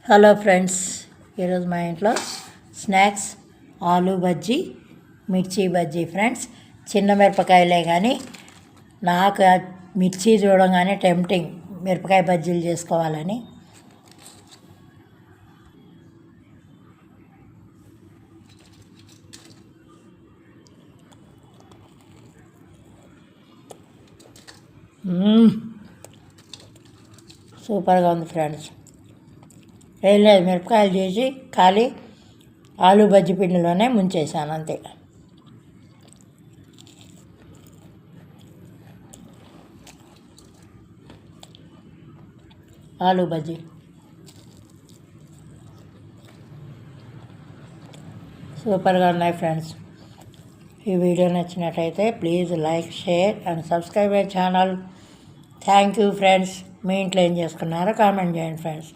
Hello friends, ఈరోజు మా ఇంట్లో స్నాక్స్ ఆలు బజ్జీ, మిర్చి బజ్జీ. ఫ్రెండ్స్, చిన్న మిరపకాయలే కానీ నాకు మిర్చి చూడంగానే టెంప్టింగ్ మిరపకాయ బజ్జీలు చేసుకోవాలని. సూపర్గా ఉంది ఫ్రెండ్స్. ఏం లేదు, మిరపకాయలు చేసి ఖాళీ ఆలు బజ్జీ పిండిలోనే ముంచేసాను అంతే. ఆలు బజ్జీ సూపర్గా ఉన్నాయి ఫ్రెండ్స్. ఈ వీడియో నచ్చినట్టయితే please like, share and subscribe my channel. Thank you friends. మీ ఇంట్లో ఏం చేసుకున్నారో కామెంట్ చేయండి ఫ్రెండ్స్.